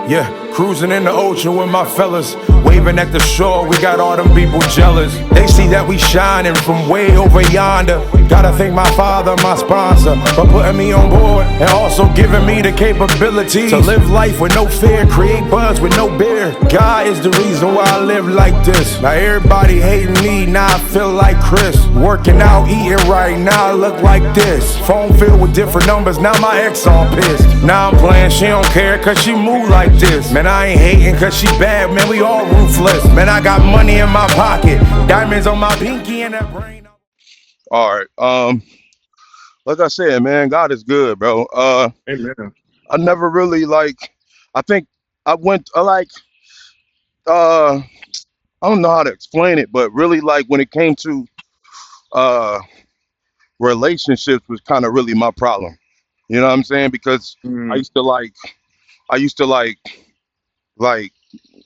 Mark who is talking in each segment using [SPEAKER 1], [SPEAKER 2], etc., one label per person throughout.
[SPEAKER 1] Yeah, cruising in the ocean with my fellas, waving at the shore, we got all them people jealous. They see that we shining from way over yonder. Gotta thank my father, my sponsor, for putting me on board and also giving me the capability to live life with no fear, create buzz with no beer. God is the reason why I live like this. Now everybody hating me, now I feel like Chris. Working out, eating right, now I look like this. Phone filled with different numbers, now my ex all pissed. Now I'm playing, she don't care cause she move like this. Man, I ain't hating cause she bad, man, we all ruthless. Man, I got money in my pocket, diamonds on my pinky and that brain.
[SPEAKER 2] All right. Like I said, man, God is good, bro.
[SPEAKER 3] Amen.
[SPEAKER 2] I never really I think I went uh I don't know how to explain it, but really like when it came to uh relationships was kind of really my problem. You know what I'm saying? Because I
[SPEAKER 3] Mm.
[SPEAKER 2] used to like I used to like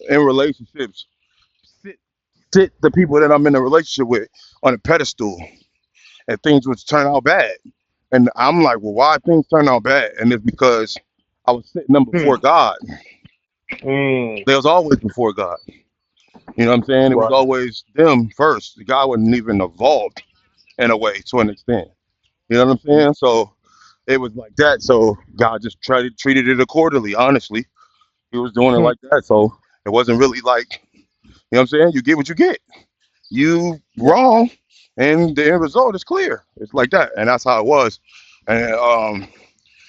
[SPEAKER 2] in relationships sit sit the people that I'm in a relationship with on a pedestal and things would turn out bad. And I'm like, well, why things turn out bad? And it's because I was sitting them before
[SPEAKER 3] Mm.
[SPEAKER 2] God.
[SPEAKER 3] Mm.
[SPEAKER 2] They was always before God. You know what I'm saying? It was
[SPEAKER 3] Right.
[SPEAKER 2] always them first. God wasn't even involved in a way to an extent. You know what I'm saying? So it was like that. So God just treated it accordingly. Honestly, He was doing it
[SPEAKER 3] Mm.
[SPEAKER 2] like that. So it wasn't really like, you know what I'm saying? You get what you get. You wrong, and the end result is clear. It's like that, and that's how it was. And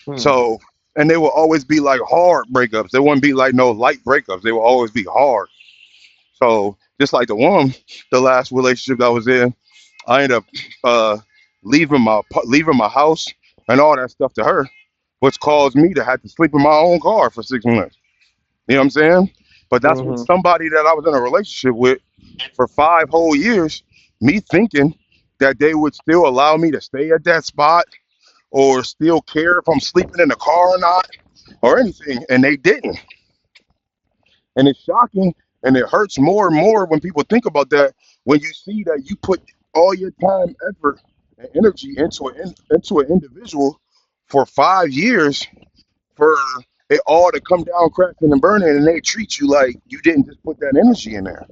[SPEAKER 3] Mm.
[SPEAKER 2] so, and they will always be like hard breakups. They wouldn't be like no light breakups. They will always be hard. So just like the last relationship that I was in, I ended up uh, leaving my house and all that stuff to her, which caused me to have to sleep in my own car for 6 months. You know what I'm saying? But that's with
[SPEAKER 3] Mhm.
[SPEAKER 2] somebody that I was in a relationship with for 5 whole years. Me thinking that they would still allow me to stay at that spot or still care if I'm sleeping in the car or not or anything, and they didn't. And it's shocking and it hurts more and more when people think about that. When you see that you put all your time, effort, and energy into an individual for 5 years for it all to come down crashing and burning, and they treat you like you didn't just put that energy in there,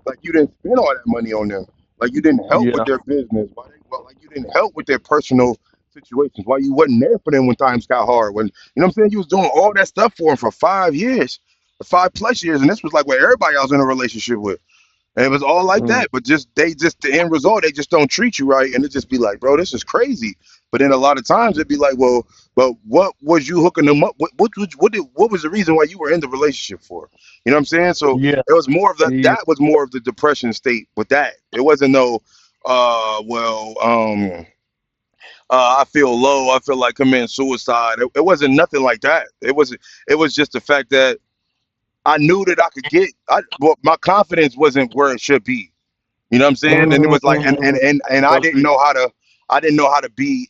[SPEAKER 2] like you didn't spend all that money on them, like you didn't help with
[SPEAKER 3] Yeah.
[SPEAKER 2] their business, like you didn't help with their personal situations, why you wasn't there for them when times got hard, when you know what I'm saying, you was doing all that stuff for them for 5 years, 5 plus years, and this was like what everybody I was in a relationship with. And it was all like
[SPEAKER 3] Mm.
[SPEAKER 2] that, but just the end result, they just don't treat you right, and it just be like, bro, this is crazy. But then a lot of times it'd be like, well, but what was you hooking them up? What was the reason why you were in the relationship for? You know what I'm saying? So
[SPEAKER 3] Yeah.
[SPEAKER 2] it was more of
[SPEAKER 3] Yeah.
[SPEAKER 2] that was more of the depression state with that. It wasn't no, I feel low. I feel like committing suicide. It wasn't nothing like that. It was just the fact that I knew that I could get. Well, my confidence wasn't where it should be. You know what I'm saying? And it was like, and I didn't
[SPEAKER 3] Okay.
[SPEAKER 2] know how to, I didn't know how to be,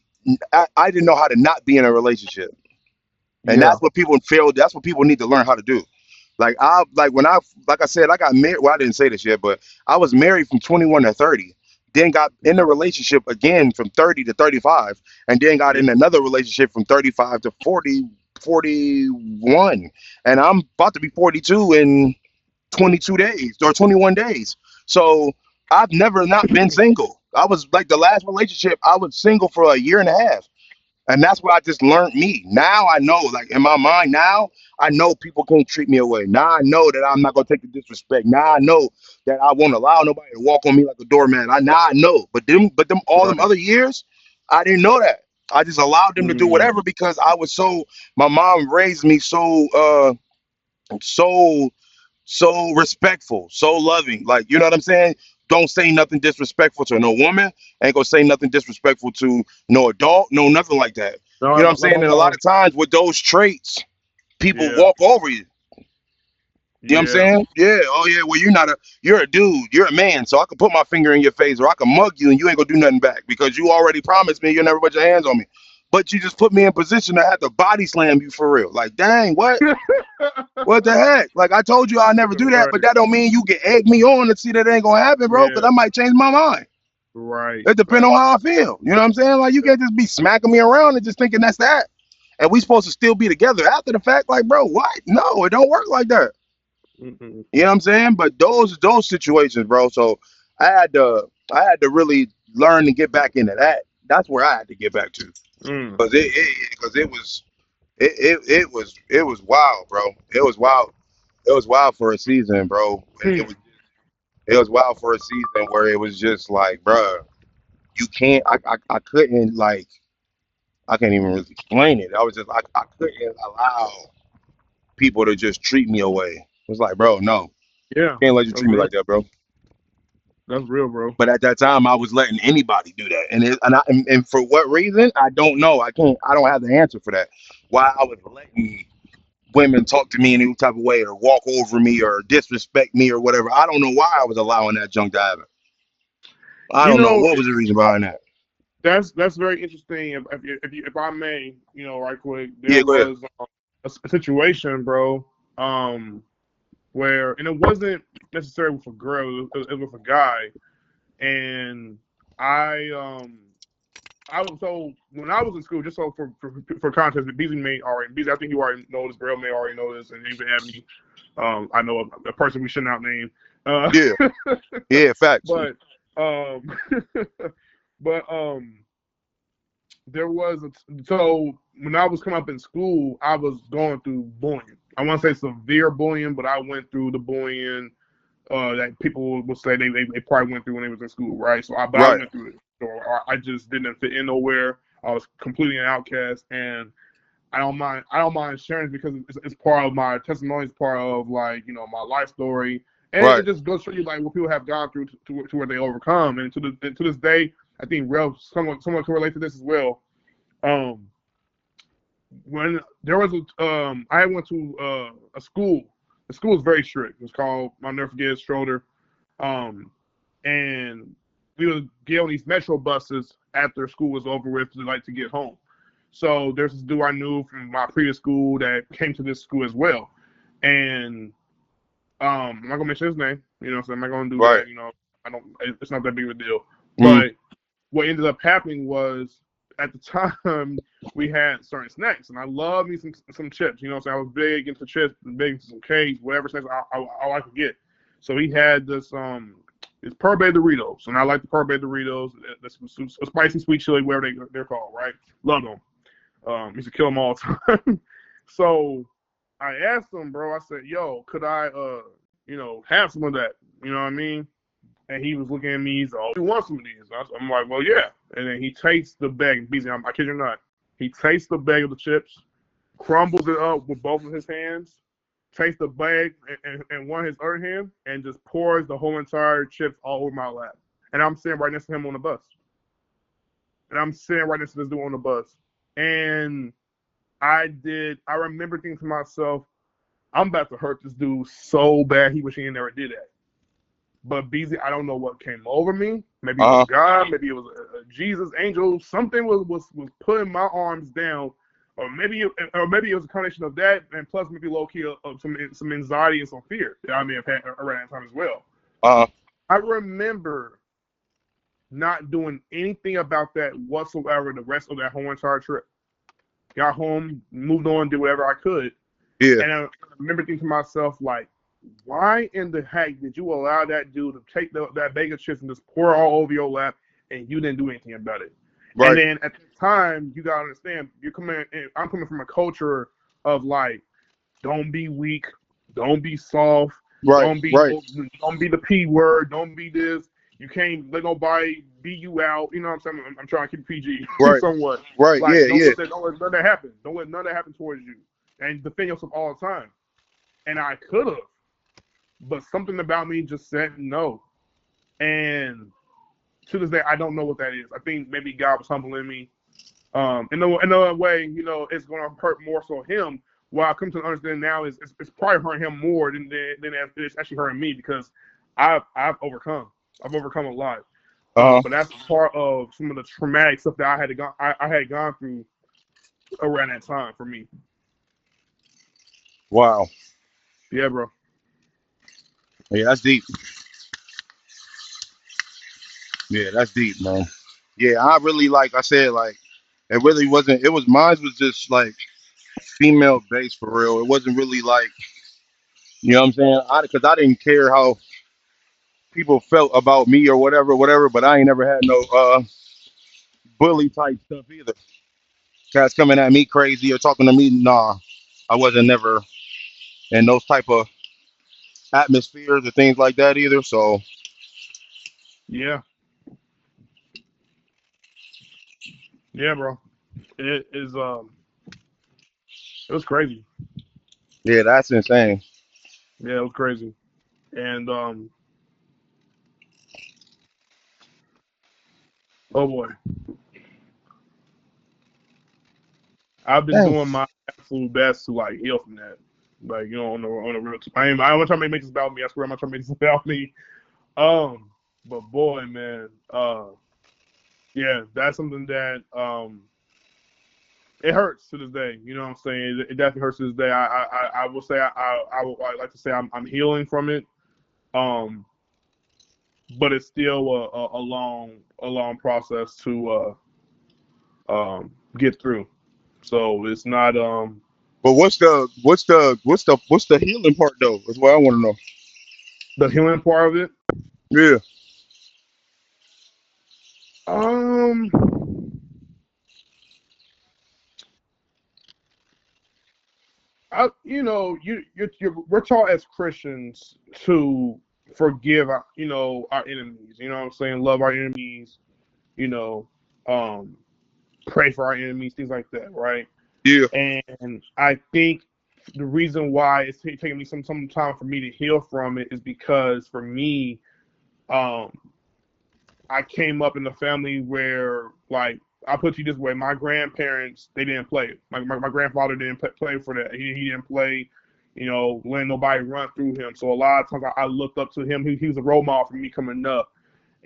[SPEAKER 2] I didn't know how to not be in a relationship. And
[SPEAKER 3] Yeah.
[SPEAKER 2] that's what people fail. That's what people need to learn how to do. Like I said, I got married. Well, I didn't say this yet, but I was married from 21 to 30. Then got in a relationship again from 30 to 35, and then got
[SPEAKER 3] Yeah.
[SPEAKER 2] in another relationship from 35 to 41. And I'm about to be 42 in 22 days or 21 days. So I've never not been single. I was like the last relationship, I was single for a year and a half. And that's where I just learned me. Now I know, like in my mind, now I know people can't treat me away. Now I know that I'm not gonna take the disrespect. Now I know that I won't allow nobody to walk on me like a doormat. Now I know. But them all them
[SPEAKER 3] Right.
[SPEAKER 2] other years, I didn't know that. I just allowed them to do
[SPEAKER 3] Mm.
[SPEAKER 2] whatever because I was so my mom raised me so so respectful, so loving. Like, you know what I'm saying? Don't say nothing disrespectful to no woman. Ain't gonna say nothing disrespectful to no adult, no nothing like that. You
[SPEAKER 3] No,
[SPEAKER 2] know what I'm
[SPEAKER 3] no,
[SPEAKER 2] saying?
[SPEAKER 3] no,
[SPEAKER 2] And a lot
[SPEAKER 3] no.
[SPEAKER 2] of times with those traits, people
[SPEAKER 3] Yeah.
[SPEAKER 2] walk over you. You know what I'm
[SPEAKER 3] Yeah.
[SPEAKER 2] saying? Yeah. Oh yeah. Well, you're a dude. You're a man. So I can put my finger in your face or I can mug you and you ain't gonna do nothing back because you already promised me you'll never put your hands on me. But you just put me in position to have to body slam you for real. Like, dang, what? What the heck? Like I told you I'll never do that, but
[SPEAKER 3] Right.
[SPEAKER 2] that don't mean you can egg me on to see that ain't gonna happen, bro, because
[SPEAKER 3] Yeah.
[SPEAKER 2] I might change my mind.
[SPEAKER 3] Right.
[SPEAKER 2] It depends
[SPEAKER 3] Right.
[SPEAKER 2] on how I feel. You know what I'm saying? Like you can't just be smacking me around and just thinking that's that. and we supposed to still be together after the fact. Like, bro, what? No, it don't work like that.
[SPEAKER 3] Mm-mm.
[SPEAKER 2] You know what I'm saying? But those situations, bro. So I had to really learn to get back into that. That's where I had to get back to,
[SPEAKER 3] Mm.
[SPEAKER 2] because it was wild, bro. It was wild. It was wild for a season, bro. And
[SPEAKER 3] Mm.
[SPEAKER 2] it was wild for a season where it was just like, bro, you can't. I couldn't like. I can't even really explain it. I was just I couldn't allow people to just treat me away. It was like, bro, no,
[SPEAKER 3] Yeah,
[SPEAKER 2] can't let you
[SPEAKER 3] that's
[SPEAKER 2] treat me
[SPEAKER 3] real.
[SPEAKER 2] like that, bro.
[SPEAKER 3] That's real, bro.
[SPEAKER 2] But at that time, I was letting anybody do that, and for what reason, I don't know. I can't. I don't have the answer for that. Why I was letting women talk to me in any type of way, or walk over me, or disrespect me, or whatever. I don't know why I was allowing that junk to happen. I
[SPEAKER 3] You
[SPEAKER 2] don't know
[SPEAKER 3] know,
[SPEAKER 2] what was the reason behind that.
[SPEAKER 3] that's very interesting. If I may, right quick, there
[SPEAKER 2] Yeah, go ahead.
[SPEAKER 3] was a situation, bro, where, and it wasn't necessarily with a girl, it was with a guy, and I I was, so when I was in school, just so for context, Beezy may already, Beezy, I think you already know this, Girl may already know this, and even have me. I know a person we should not name. Uh,
[SPEAKER 2] Yeah, yeah, facts.
[SPEAKER 3] but um, but there was so when I was coming up in school, I was going through bullying. I want to say severe bullying, but I went through the bullying that people would say they probably went through when they was in school, right? But I
[SPEAKER 2] Right,
[SPEAKER 3] went through it. So I just didn't fit in nowhere. I was completely an outcast, and I don't mind sharing it because it's part of my testimony. It's part of, like, my life story, and
[SPEAKER 2] right,
[SPEAKER 3] it just goes to show you, like, what people have gone through to where they overcome. And to this day, I think Rev someone can relate to this as well. Um, when there was I went to a school. The school was very strict. It was called, I'll never forget, Schroeder. Um, and we would get on these metro buses after school was over with to get home. So there's this dude I knew from my previous school that came to this school as well. And I'm not gonna mention his name, so I'm not gonna do
[SPEAKER 2] right.
[SPEAKER 3] that, I don't, it's not that big of a deal.
[SPEAKER 2] Mm,
[SPEAKER 3] But what ended up happening was, at the time, we had certain snacks, and I love me some chips. So I was big into chips, big into some cakes, whatever snacks I could get. So he had this Pearl Bay Doritos, and I like the Pearl Bay Doritos. That's a spicy sweet chili, whatever they're called, right? Love them. Used to kill them all the time. So I asked him, bro. I said, "Yo, could I, have some of that?" You know what I mean? And he was looking at me. He's like, "Oh, you want some of these?" I'm like, "Well, yeah." And then he takes the bag. I kid you not. He takes the bag of the chips, crumbles it up with both of his hands, takes the bag and one of his other hand, and just pours the whole entire chips all over my lap. And I'm sitting right next to him on the bus. And I'm sitting right next to this dude on the bus. And I remember thinking to myself, I'm about to hurt this dude so bad. He wish he never did that. But BZ, I don't know what came over me. Maybe it was
[SPEAKER 2] uh-huh.
[SPEAKER 3] God. Maybe it was a Jesus angel. Something was putting my arms down, or maybe it was a combination of that, and plus maybe low key of some anxiety and some fear that I may have had around that time as well.
[SPEAKER 2] Uh-huh.
[SPEAKER 3] I remember not doing anything about that whatsoever the rest of that whole entire trip. Got home, moved on, did whatever I could,
[SPEAKER 2] Yeah,
[SPEAKER 3] and I remember thinking to myself, like, why in the heck did you allow that dude to take that bag of chips and just pour it all over your lap, and you didn't do anything about it? And
[SPEAKER 2] right,
[SPEAKER 3] then at the time, you gotta understand, I'm coming from a culture of, like, don't be weak, don't be soft,
[SPEAKER 2] right,
[SPEAKER 3] don't be
[SPEAKER 2] right,
[SPEAKER 3] don't be the P word, don't be this. You can't let nobody beat you out. You know what I'm saying? I'm trying to keep PG
[SPEAKER 2] right,
[SPEAKER 3] somewhat.
[SPEAKER 2] right.
[SPEAKER 3] Like,
[SPEAKER 2] Yeah, yeah.
[SPEAKER 3] don't let none of that happen. Don't let none of that happen towards you. And defend yourself all the time. And I could have, but something about me just said no. And to this day, I don't know what that is. I think maybe God was humbling me. In a way, it's going to hurt more so him. What I come to understand now is it's probably hurting him more than it's actually hurting me, because I've overcome. I've overcome a lot.
[SPEAKER 2] Uh-huh.
[SPEAKER 3] But that's part of some of the traumatic stuff that I had gone through around that time for me.
[SPEAKER 2] Wow.
[SPEAKER 3] Yeah, bro.
[SPEAKER 2] Yeah, that's deep. Yeah, that's deep, man. Yeah, I really, like I said, like, It really wasn't. It was mine was just like female based for real. It wasn't really like you know what I'm saying. Because I didn't care how people felt about me or whatever, whatever. But I ain't never had no bully type stuff either. Guys coming at me crazy or talking to me. Nah, I wasn't never in those type of atmospheres or things like that either. So
[SPEAKER 3] Yeah, yeah, bro. It is it was crazy.
[SPEAKER 2] yeah, that's insane.
[SPEAKER 3] Yeah, it was crazy. And oh boy, I've been
[SPEAKER 2] Dang.
[SPEAKER 3] doing my absolute best to like heal from that. Like, on the real. I don't try to make this about me. I swear I'm not trying to make this about me. But boy, man, yeah, that's something that it hurts to this day. You know what I'm saying? It definitely hurts to this day. I will say I would like to say I'm healing from it. Um, but it's still a long process to get through. So it's not
[SPEAKER 2] But what's the healing part though? Is what I want to know.
[SPEAKER 3] the healing part of it.
[SPEAKER 2] Yeah.
[SPEAKER 3] Um, we're taught as Christians to forgive our enemies. You know what I'm saying? Love our enemies. You know, um, pray for our enemies, things like that, right?
[SPEAKER 2] Yeah.
[SPEAKER 3] And I think the reason why it's taking me some time for me to heal from it is because for me, um, I came up in a family where, like, I'll put you this way: my grandparents, they didn't play. My grandfather didn't play for that. He didn't play, letting nobody run through him. So a lot of times I looked up to him. He was a role model for me coming up,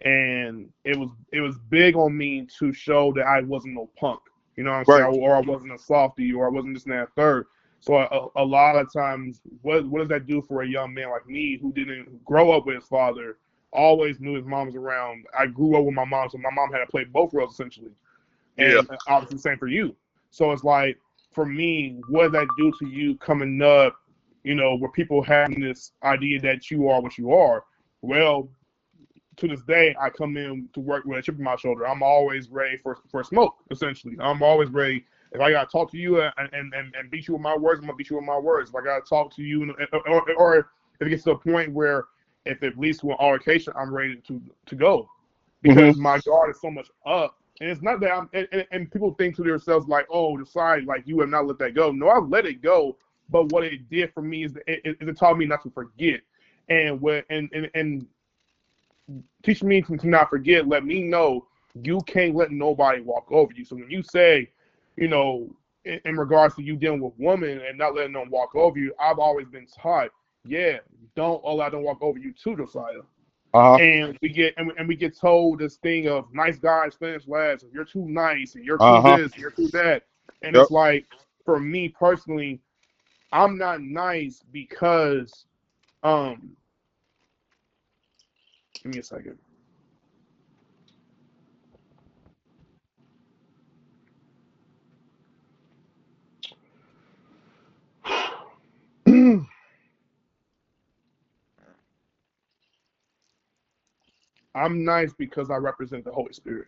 [SPEAKER 3] and it was big on me to show that I wasn't no punk. You know what I'm saying?
[SPEAKER 2] Right.
[SPEAKER 3] Or I wasn't a softie, or I wasn't this and that third. So a lot of times, what does that do for a young man like me who didn't grow up with his father? Always knew his mom was around. I grew up with my mom, so my mom had to play both roles essentially,
[SPEAKER 2] Yeah.
[SPEAKER 3] and obviously the same for you. So it's like for me, what does that do to you coming up? Where people having this idea that you are what you are. Well, to this day, I come in to work with a chip on my shoulder. I'm always ready for smoke. Essentially, I'm always ready. If I gotta talk to you and beat you with my words, I'm gonna beat you with my words. If I gotta talk to you, or if it gets to a point where if it leads to an altercation, I'm ready to go
[SPEAKER 2] Hmm.
[SPEAKER 3] because my guard is so much up. And it's not that and people think to themselves like, oh, decide like you have not let that go. No, I've let it go. But what it did for me is it taught me not to forget. And teach me to not forget. Let me know you can't let nobody walk over you. So when you say, in regards to you dealing with women and not letting them walk over you, I've always been taught, yeah, don't allow them to walk over you too, Josiah.
[SPEAKER 2] Uh huh.
[SPEAKER 3] And we get told this thing of nice guys finish last. If you're too nice and you're
[SPEAKER 2] Uh
[SPEAKER 3] too
[SPEAKER 2] huh.
[SPEAKER 3] this, you're too that, and
[SPEAKER 2] Yep.
[SPEAKER 3] it's like for me personally, I'm not nice because um. Give me a second. I'm nice because I represent the Holy Spirit,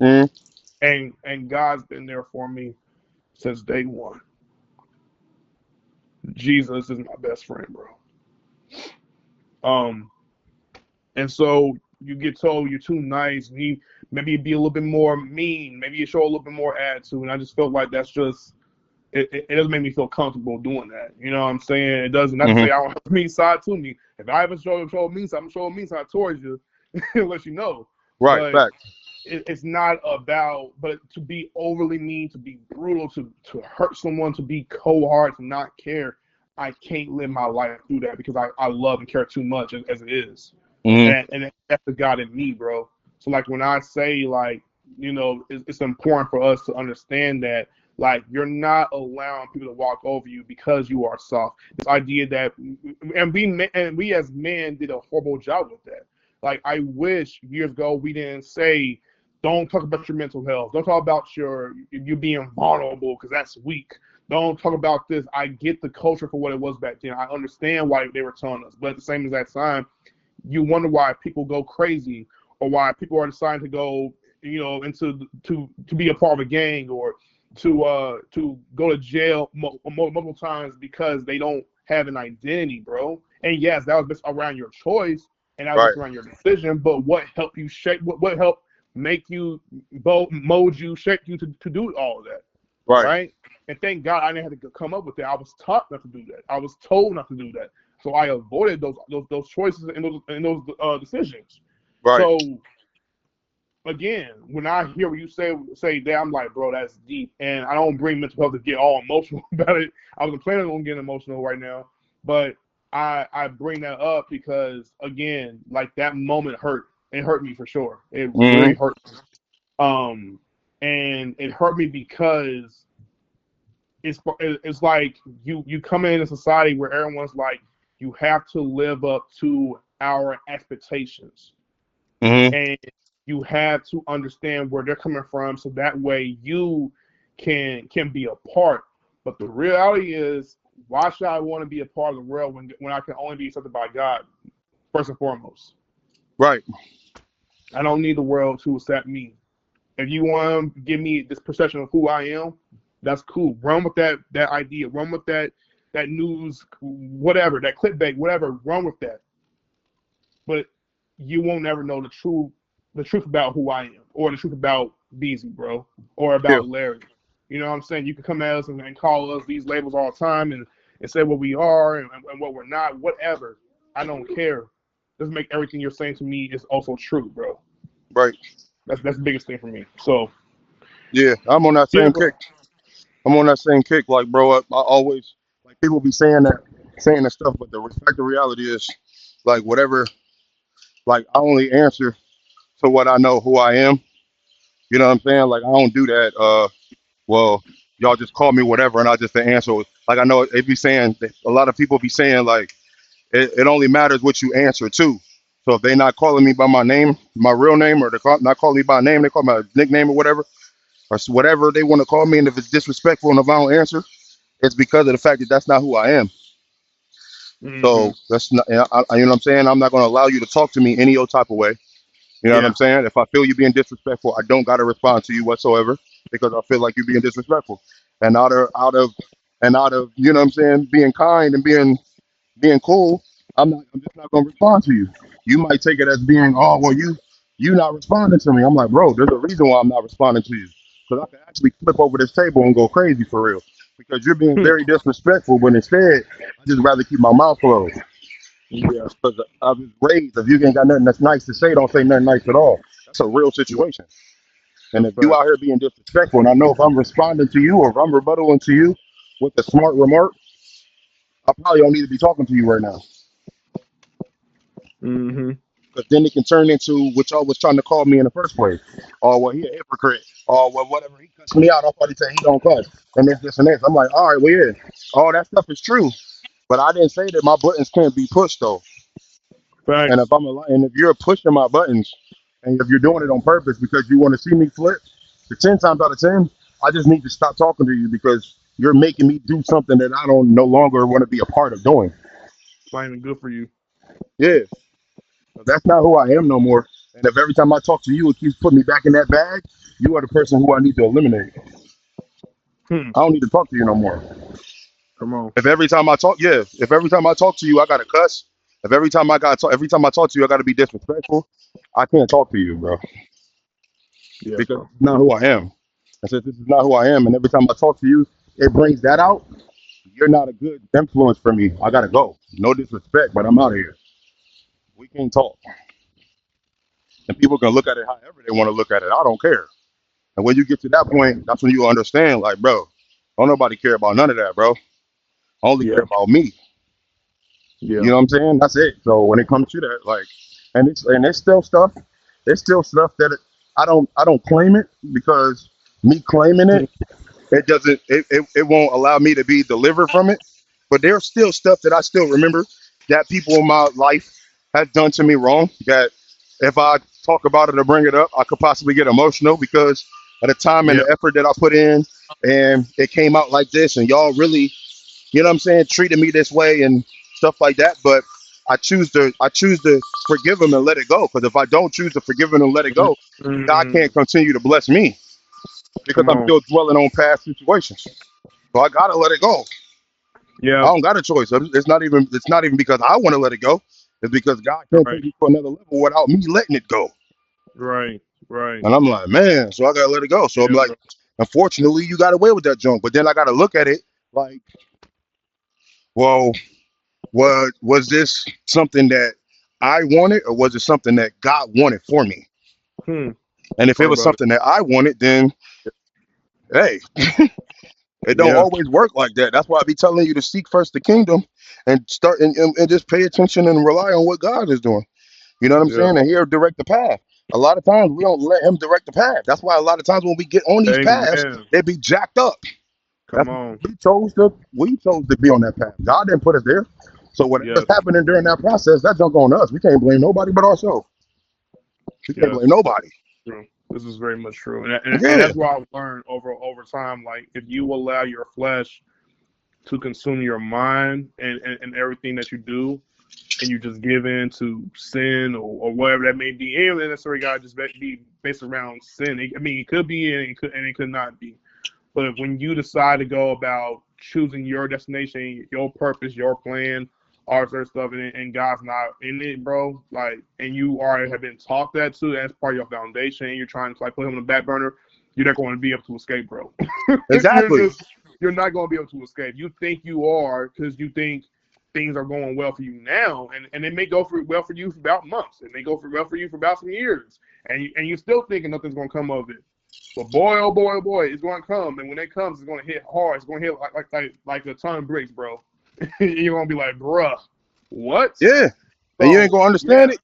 [SPEAKER 2] Mm.
[SPEAKER 3] and God's been there for me since day one. Jesus is my best friend, bro. Um, and so you get told you're too nice, and maybe you be a little bit more mean, maybe you show a little bit more attitude, and I just felt like that's just it doesn't make me feel comfortable doing that. You know what I'm saying? It doesn't. Not to
[SPEAKER 2] Hmm.
[SPEAKER 3] say I don't have a mean side to me. If I ever show a mean side, I'm showing a mean side towards you, let you know.
[SPEAKER 2] Right.
[SPEAKER 3] But
[SPEAKER 2] Fact.
[SPEAKER 3] it's not about, but to be overly mean, to be brutal, to hurt someone, to be cold hard, to not care. I can't live my life through that because I love and care too much as it is,
[SPEAKER 2] Hmm.
[SPEAKER 3] and that's the God in me, bro. So like when I say like it's important for us to understand that like you're not allowing people to walk over you because you are soft. This idea that and we as men did a horrible job with that. Like I wish years ago we didn't say Don't talk about your mental health. Don't talk about you being vulnerable because that's weak. Don't talk about this. I get the culture for what it was back then. I understand why they were telling us, but at the same exact time, you wonder why people go crazy or why people are deciding to go, into to be a part of a gang or to go to jail multiple times because they don't have an identity, bro. And yes, that was just around your choice and that was
[SPEAKER 2] Right.
[SPEAKER 3] just around your decision. But what helped you shape? What helped make you mold you, shape you to do all of that,
[SPEAKER 2] Right.
[SPEAKER 3] right? And thank God I didn't have to come up with that. I was taught not to do that. I was told not to do that. So I avoided those choices and those decisions.
[SPEAKER 2] Right.
[SPEAKER 3] So again, when I hear what you say that, I'm like, bro, that's deep. And I don't bring mental health to get all emotional about it. I wasn't planning on getting emotional right now, but I bring that up because again, like that moment hurt. It hurt me for sure. It really
[SPEAKER 2] Mm-hmm.
[SPEAKER 3] hurt me. And it hurt me because it's like you come in a society where everyone's like, you have to live up to our expectations.
[SPEAKER 2] Mm-hmm.
[SPEAKER 3] And you have to understand where they're coming from so that way you can be a part. But the reality is, why should I want to be a part of the world when I can only be accepted by God first and foremost?
[SPEAKER 2] Right.
[SPEAKER 3] I don't need the world to accept me. If you want to give me this perception of who I am, that's cool. Run with that idea. Run with that news, whatever, that clickbait, whatever. Run with that. But you won't ever know the truth about who I am, or the truth about Beezy, bro, or
[SPEAKER 2] Yeah.
[SPEAKER 3] about Larry. You know what I'm saying? You can come at us and call us these labels all the time and say what we are and what we're not, whatever. I don't care. Just make everything you're saying to me is also true, bro.
[SPEAKER 2] Right.
[SPEAKER 3] That's the biggest thing for me. So
[SPEAKER 2] Yeah. I'm on that
[SPEAKER 3] yeah,
[SPEAKER 2] same
[SPEAKER 3] bro.
[SPEAKER 2] kick. I'm on that same kick. Like, bro, I always like people be saying that stuff, but the reality is, like, whatever. Like, I only answer to what I know who I am. You know what I'm saying? Like, I don't do that. Well, y'all just call me whatever, and I just answer. Like, I know they be saying a lot of people be saying like it only matters what you answer to. So if they not calling me by my name, my real name, or not calling me by name, they call my nickname or whatever, whatever they want to call me, and if it's disrespectful and if I don't answer, it's because of the fact that that's not who I am.
[SPEAKER 3] Hmm.
[SPEAKER 2] So that's not, you know what I'm saying? I'm not going to allow you to talk to me any old type of way. You know what
[SPEAKER 3] Yeah.
[SPEAKER 2] I'm saying? If I feel you being disrespectful, I don't got to respond to you whatsoever because I feel like you're being disrespectful. And out of you know what I'm saying, being kind and being cool, I'm just not going to respond to you. You might take it as being, oh well, you not responding to me. I'm like, bro, there's a reason why I'm not responding to you because I can actually flip over this table and go crazy for real because you're being very disrespectful. When instead, I just rather keep my mouth closed.
[SPEAKER 3] Yeah.
[SPEAKER 2] Because I was raised, if you ain't got nothing that's nice to say, don't say nothing nice at all. That's a real
[SPEAKER 3] Yeah.
[SPEAKER 2] situation. And
[SPEAKER 3] That's
[SPEAKER 2] if you out
[SPEAKER 3] facts.
[SPEAKER 2] here being disrespectful, and I know if I'm responding to you or if I'm rebuttaling to you with a smart remark, I probably don't need to be talking to you right now.
[SPEAKER 3] Hmm.
[SPEAKER 2] Because then it can turn into what y'all was trying to call me in the first place. Oh, well, he a hypocrite. Oh, well, whatever. He cussed me out. I'll probably say he don't cuss. And this and this. I'm like, all right, well, yeah. All that stuff is true. But I didn't say that my buttons can't be pushed, though. And
[SPEAKER 3] Facts.
[SPEAKER 2] and if you're pushing my buttons, and if you're doing it on purpose because you want to see me flip, the 10 times out of 10, I just need to stop talking to you because you're making me do something that I don't no longer want to be a part of doing.
[SPEAKER 3] Not even good for you.
[SPEAKER 2] Yeah, so that's not who I am no more. And if every time I talk to you, it keeps putting me back in that bag, you are the person who I need to eliminate.
[SPEAKER 3] Hmm.
[SPEAKER 2] I don't need to talk to you no more.
[SPEAKER 3] Come on.
[SPEAKER 2] If every time I talk, yeah, if every time I talk to you, I gotta cuss. If every time I talk to you, I gotta be disrespectful. I can't talk to you, bro,
[SPEAKER 3] Yeah,
[SPEAKER 2] because
[SPEAKER 3] bro.
[SPEAKER 2] it's not who I am. I said, this is not who I am. And every time I talk to you, it brings that out. You're not a good influence for me. I got to go. No disrespect, but I'm out of here. We can't talk. And people can look at it however they want to look at it. I don't care. And when you get to that point, that's when you understand, like, bro, don't nobody care about none of that, bro. I only care
[SPEAKER 3] Yeah.
[SPEAKER 2] about me. You
[SPEAKER 3] Yeah.
[SPEAKER 2] know what I'm saying? That's it. So when it comes to that, like, it's still stuff. It's still stuff that I don't claim it because me claiming it, it won't allow me to be delivered from it. But there's still stuff that I still remember that people in my life have done to me wrong, that if I talk about it or bring it up, I could possibly get emotional because of the time and
[SPEAKER 3] Yeah.
[SPEAKER 2] the effort that I put in, and it came out like this, and y'all really, you know what I'm saying, treated me this way and stuff like that. But I choose to forgive him and let it go. Because if I don't choose to forgive him and let it go, God can't
[SPEAKER 3] Mm,
[SPEAKER 2] continue to bless me because
[SPEAKER 3] come
[SPEAKER 2] I'm
[SPEAKER 3] on.
[SPEAKER 2] still dwelling on past situations. So I gotta let it go. I
[SPEAKER 3] Yeah.
[SPEAKER 2] don't got a choice. It's not even because I want to let it go. It's because God can't
[SPEAKER 3] Right.
[SPEAKER 2] take me to another level without me letting it go.
[SPEAKER 3] Right. Right.
[SPEAKER 2] And I'm like, man, so I gotta let it go. So I'm
[SPEAKER 3] Yeah,
[SPEAKER 2] like,
[SPEAKER 3] bro.
[SPEAKER 2] unfortunately, you got away with that junk. But then I gotta look at it like, well, was this something that I wanted, or was it something that God wanted for me?
[SPEAKER 3] Hmm.
[SPEAKER 2] And if it
[SPEAKER 3] Talk
[SPEAKER 2] was
[SPEAKER 3] about it.
[SPEAKER 2] something that I wanted, then hey, it don't
[SPEAKER 3] Yeah.
[SPEAKER 2] always work like that. That's why I be telling you to seek first the kingdom and start and just pay attention and rely on what God is doing. You know what I'm
[SPEAKER 3] Yeah.
[SPEAKER 2] saying? And he'll direct the path. A lot of times we don't let him direct the path. That's why a lot of times when we get on these paths,
[SPEAKER 3] Amen.
[SPEAKER 2] they be jacked up. That's
[SPEAKER 3] Come
[SPEAKER 2] because
[SPEAKER 3] on.
[SPEAKER 2] we chose to be on that path. God didn't put us there. So whatever's
[SPEAKER 3] Yes.
[SPEAKER 2] happening during that process, that's junk on us. We can't blame nobody but ourselves. We can't
[SPEAKER 3] Yes.
[SPEAKER 2] blame nobody.
[SPEAKER 3] True. This is very much true, and
[SPEAKER 2] Yeah,
[SPEAKER 3] that's what I've learned over time. Like, if you allow your flesh to consume your mind and everything that you do, and you just give in to sin or whatever that may be, and necessarily got to just be based around sin. I mean, it could be and it could not be. But when you decide to go about choosing your destination, your purpose, your plan, all this other stuff, and God's not in it, bro, like, and you already have been taught that too, as part of your foundation, and you're trying to like put him on the back burner, you're not going to be able to escape, bro. you're
[SPEAKER 2] exactly.
[SPEAKER 3] just you're not going to be able to escape. You think you are because you think things are going well for you now, and it may go well for you for about months. It may go well for you for about some years, and you're still thinking nothing's going to come of it. But boy, oh boy, oh boy, it's going to come, and when it comes, it's going to hit hard. It's going to hit like a ton of bricks, bro. You're going to be like, bruh, what?
[SPEAKER 2] Yeah, and you ain't
[SPEAKER 3] So
[SPEAKER 2] gonna understand
[SPEAKER 3] yeah,
[SPEAKER 2] it.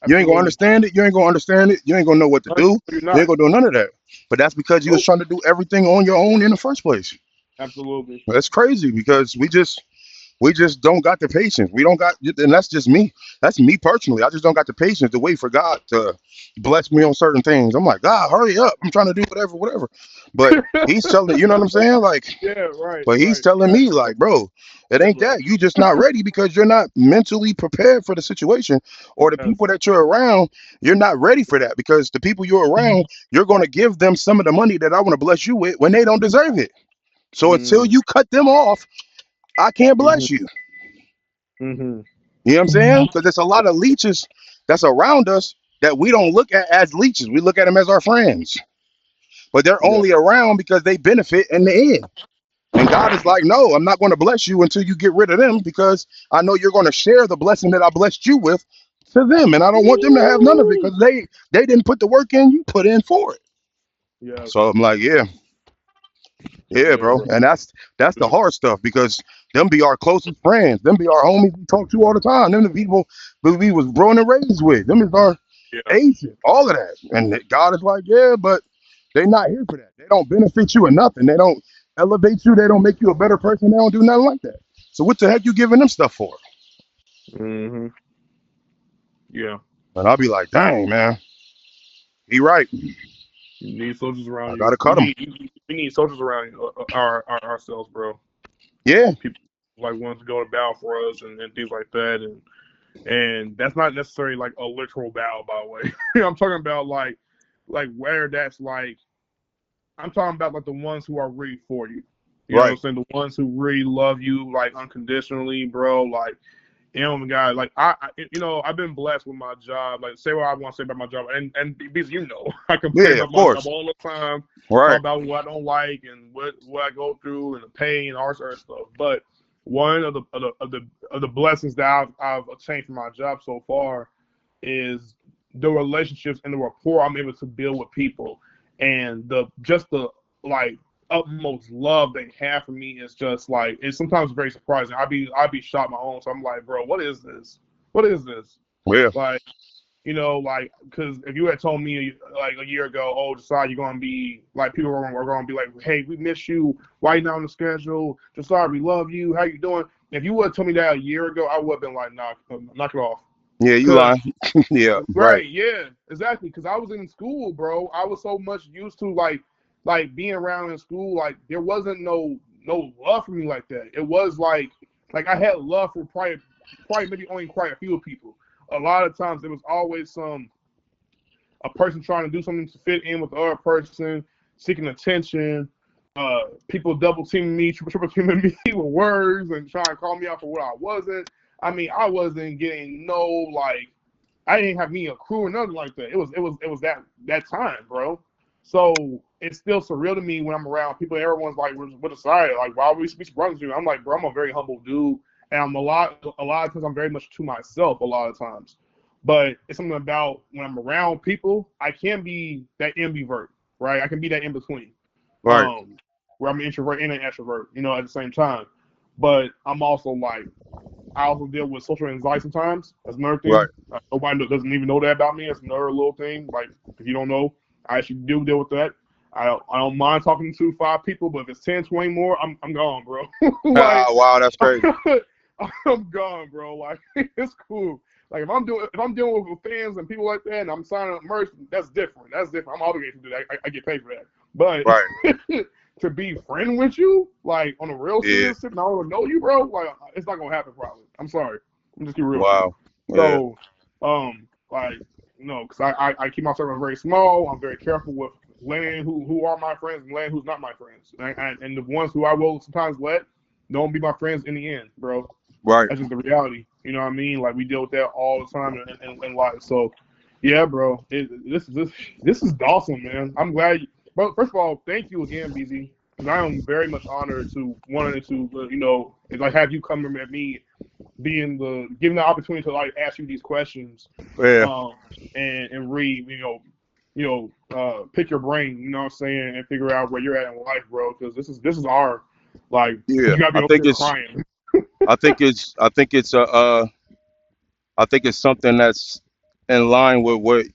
[SPEAKER 2] You ain't gonna
[SPEAKER 3] absolutely.
[SPEAKER 2] understand it. You ain't gonna understand it. You ain't gonna know what to
[SPEAKER 3] No,
[SPEAKER 2] do.
[SPEAKER 3] you're
[SPEAKER 2] You
[SPEAKER 3] not.
[SPEAKER 2] ain't gonna do none of that. But that's because you was
[SPEAKER 3] Nope.
[SPEAKER 2] trying to do everything on your own in the first place.
[SPEAKER 3] Absolutely.
[SPEAKER 2] That's crazy because we just don't got the patience. We don't got, and that's just me. That's me personally. I just don't got the patience to wait for God to bless me on certain things. I'm like, God, hurry up. I'm trying to do whatever. But he's telling, you know what I'm saying? Like,
[SPEAKER 3] Yeah. Right.
[SPEAKER 2] but he's
[SPEAKER 3] Right.
[SPEAKER 2] telling
[SPEAKER 3] Yes,
[SPEAKER 2] me,
[SPEAKER 3] bro.
[SPEAKER 2] like, bro, it
[SPEAKER 3] Yes,
[SPEAKER 2] ain't
[SPEAKER 3] bro.
[SPEAKER 2] that. You just not ready because you're not mentally prepared for the situation, or the people
[SPEAKER 3] Yes.
[SPEAKER 2] that you're around, you're not ready for that because the people you're around, you're going to give them some of the money that I want to bless you with when they don't deserve it. So until
[SPEAKER 3] Mm.
[SPEAKER 2] you cut them off, I can't
[SPEAKER 3] Mhm.
[SPEAKER 2] bless you.
[SPEAKER 3] Mhm.
[SPEAKER 2] You know what I'm saying? Because there's a lot of leeches that's around us that we don't look at as leeches. We look at them as our friends, but they're
[SPEAKER 3] Yeah.
[SPEAKER 2] only around because they benefit in the end. And God is like, no, I'm not going to bless you until you get rid of them because I know you're going to share the blessing that I blessed you with to them, and I don't want them to have none of it
[SPEAKER 3] Woo!
[SPEAKER 2] because they didn't put the work in you put in for it.
[SPEAKER 3] Yes.
[SPEAKER 2] So I'm like, yeah, yeah,
[SPEAKER 3] Yeah,
[SPEAKER 2] bro,
[SPEAKER 3] bro.
[SPEAKER 2] and that's the hard stuff because them be our closest friends, them be our homies we talk to all the time, them the people that we was born and raised with, them is our
[SPEAKER 3] Yeah.
[SPEAKER 2] aces, all of that, and God is like, yeah, but they not here for that. They don't benefit you or nothing. They don't elevate you. They don't make you a better person. They don't do nothing like that. So what the heck you giving them stuff for?
[SPEAKER 3] Mhm. Yeah.
[SPEAKER 2] And I'll be like, dang, man, he right.
[SPEAKER 3] You need soldiers
[SPEAKER 2] I
[SPEAKER 3] around you.
[SPEAKER 2] gotta cut him.
[SPEAKER 3] We need soldiers around ourselves, bro.
[SPEAKER 2] Yeah,
[SPEAKER 3] People like want to go to battle for us and things like that, and that's not necessarily like a literal battle, by the way. I'm talking about like where that's like I'm talking about like the ones who are really for you. You know what I'm
[SPEAKER 2] right.
[SPEAKER 3] saying? The ones who really love you like unconditionally, bro. Like, you know, guy, like I've been blessed with my job. Like, say what I want to say about my job, and because I complain
[SPEAKER 2] Yeah,
[SPEAKER 3] about
[SPEAKER 2] of
[SPEAKER 3] my job
[SPEAKER 2] course.
[SPEAKER 3] all the time, talk
[SPEAKER 2] Right.
[SPEAKER 3] about what I don't like and what I go through and the pain and all this other stuff. But one of the blessings that I've attained from my job so far is the relationships and the rapport I'm able to build with people, and the like utmost love they have for me is just like it's sometimes very surprising. I'd be shocked my own. So I'm like, bro, what is this? What is this?
[SPEAKER 2] Yeah.
[SPEAKER 3] Like, like, because if you had told me like a year ago, oh, Josiah, you're gonna be like people are gonna be like, hey, we miss you. Why you not on the schedule? Josiah, we love you. How you doing? If you would have told me that a year ago, I would have been like, knock it off.
[SPEAKER 2] Yeah, you
[SPEAKER 3] Cause
[SPEAKER 2] lying. Yeah, right,
[SPEAKER 3] right, yeah, exactly. Because I was in school, bro. I was so much used to like being around in school. Like there wasn't no love for me like that. It was like I had love for probably maybe only quite a few people. A lot of times it was always a person trying to do something to fit in with the other person, seeking attention. People double teaming me, triple teaming me with words and trying to call me out for what I wasn't. I mean, I wasn't getting no like I didn't have me a crew or nothing like that. It was that time, bro. So it's still surreal to me when I'm around people. Everyone's like, "What Josiah? Like, why we speak brothers to you?" I'm like, bro, I'm a very humble dude, and I'm a lot of times I'm very much to myself. A lot of times, but it's something about when I'm around people, I can be that ambivert, right? I can be that in between,
[SPEAKER 2] right,
[SPEAKER 3] where I'm an introvert and an extrovert, at the same time. But I'm also like I also deal with social anxiety sometimes. That's another
[SPEAKER 2] right.
[SPEAKER 3] thing. Nobody doesn't even know that about me. That's another little thing. Like if you don't know, I actually do deal with that. I don't mind talking to 5 people, but if it's 10, 20 more, I'm gone, bro.
[SPEAKER 2] Ah,
[SPEAKER 3] Like
[SPEAKER 2] wow, that's crazy.
[SPEAKER 3] I'm gone, bro. Like it's cool. Like if I'm dealing with fans and people like that, and I'm signing up merch, that's different. That's different. I'm obligated to do that. I get paid for that. But
[SPEAKER 2] Right.
[SPEAKER 3] to be friend with you, like on a real
[SPEAKER 2] Yeah.
[SPEAKER 3] serious tip, and I don't know you, bro, like it's not gonna happen probably. I'm sorry. I'm just keep real with you.
[SPEAKER 2] Wow. Yeah.
[SPEAKER 3] So, like, because I keep my circle very small. I'm very careful with letting who are my friends and letting who's not my friends. And the ones who I will sometimes let don't be my friends in the end, bro.
[SPEAKER 2] Right.
[SPEAKER 3] That's just the reality. You know what I mean? Like we deal with that all the time in life. So, yeah, bro. This is awesome, man. I'm glad. Bro, first of all, thank you again, BZ, because I am very much honored to wanted to like have you come at me, given the opportunity to like ask you these questions,
[SPEAKER 2] Yeah.
[SPEAKER 3] um, and read, pick your brain, you know what I'm saying, and figure out where you're at in life, bro. Because this is our like
[SPEAKER 2] Yeah.
[SPEAKER 3] you gotta be
[SPEAKER 2] I
[SPEAKER 3] over
[SPEAKER 2] think
[SPEAKER 3] here
[SPEAKER 2] it's
[SPEAKER 3] crying.
[SPEAKER 2] I think it's I think it's a I think it's something that's in line with what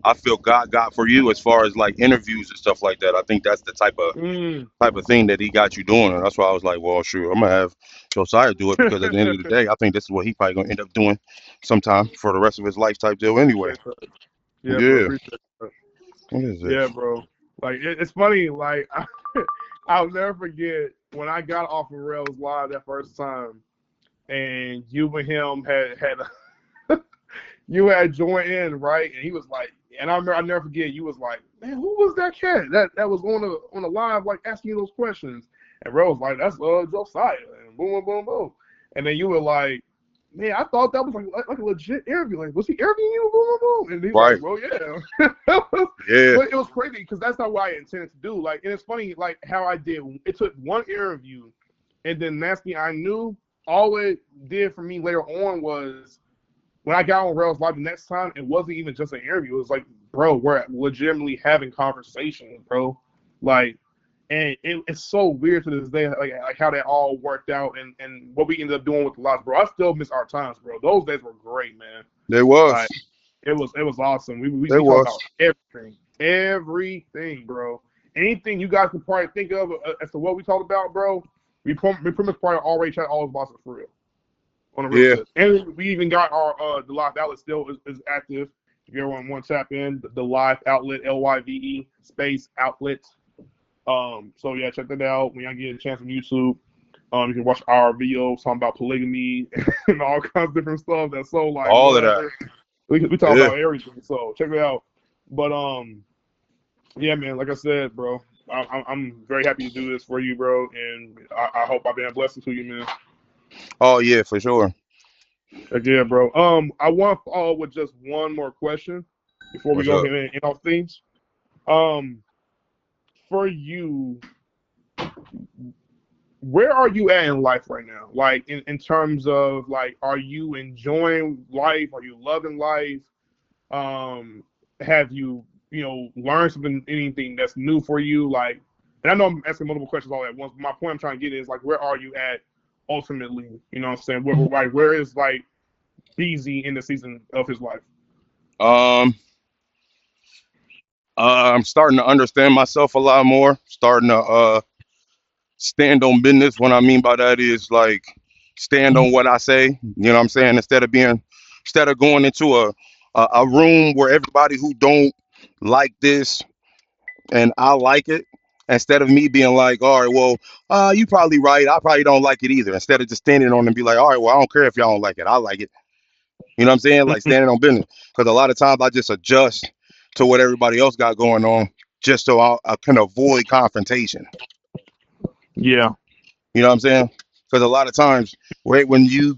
[SPEAKER 2] I feel God got for you as far as like interviews and stuff like that. I think that's the
[SPEAKER 3] Mm.
[SPEAKER 2] type of thing that he got you doing. And that's why I was like, well, sure, I'm gonna have Josiah do it because at the end of the day, I think this is what he probably gonna end up doing sometime for the rest of his life type deal anyway.
[SPEAKER 3] Appreciate that. Yeah, bro.
[SPEAKER 2] Yeah.
[SPEAKER 3] Appreciate that.
[SPEAKER 2] What is
[SPEAKER 3] Yeah,
[SPEAKER 2] this?
[SPEAKER 3] bro. Like it's funny. Like I'll never forget when I got off of Rails Live that first time, and you and him you had joined in, right? And he was like, and I remember I never forget. You was like, man, who was that cat that was on the live like asking you those questions? And Rails was like, that's Josiah, and boom, boom, boom, boom. And then you were like, man, I thought that was like a legit interview. Like, was he interviewing you? Boom, boom, boom. And he's
[SPEAKER 2] Right.
[SPEAKER 3] like, well, yeah.
[SPEAKER 2] Yeah.
[SPEAKER 3] But it was crazy because that's not what I intended to do. Like, and it's funny, like how I did. It took one interview, and then Nasty, I knew all it did for me later on was when I got on Rails Live the next time, it wasn't even just an interview. It was like, bro, we're legitimately having conversations, bro. Like, and it's so weird to this day, like how that all worked out and what we ended up doing with the lives, bro. I still miss our times, bro. Those days were great, man.
[SPEAKER 2] There was.
[SPEAKER 3] Like, it was awesome. We
[SPEAKER 2] There
[SPEAKER 3] talked
[SPEAKER 2] was.
[SPEAKER 3] about everything, bro. Anything you guys could probably think of as to what we talked about, bro. We pretty much probably already tried all about it for real, on the real
[SPEAKER 2] Yeah.
[SPEAKER 3] tip. And we even got our the live outlet still is active. If you ever want to tap in, the live outlet, LYVE space outlet. So yeah, check that out when y'all get a chance on YouTube. You can watch our videos talking about polygamy and all kinds of different stuff. That's so like
[SPEAKER 2] All of that.
[SPEAKER 3] whatever. We talk
[SPEAKER 2] Yeah.
[SPEAKER 3] about everything. So check it out. But yeah, man. Like I said, bro, I'm very happy to do this for you, bro, and I hope I've been a blessing to you, man.
[SPEAKER 2] Oh yeah, for sure.
[SPEAKER 3] Heck yeah, bro. I want to follow with just one more question before we
[SPEAKER 2] What's
[SPEAKER 3] go
[SPEAKER 2] up?
[SPEAKER 3] ahead and end off things. Um, for you, where are you at in life right now? Like in terms of like, are you enjoying life? Are you loving life? Have you learned something, anything that's new for you? Like, and I know I'm asking multiple questions all at once, but my point I'm trying to get is like, where are you at ultimately? You know what I'm saying? Where is like BZ in the season of his life?
[SPEAKER 2] Um, I'm starting to understand myself a lot more. Starting to stand on business. What I mean by that is like stand on what I say. You know what I'm saying? Instead of being instead of going into a room where everybody who don't like this and I like it, instead of me being like, all right, well, you probably right. I probably don't like it either. Instead of just standing on and be like, all right, well, I don't care if y'all don't like it. I like it. You know what I'm saying? Like
[SPEAKER 3] Mhm.
[SPEAKER 2] standing on business. Because a lot of times I just adjust to what everybody else got going on just so I can avoid confrontation.
[SPEAKER 3] Yeah.
[SPEAKER 2] You know what I'm saying? Because a lot of times, right when you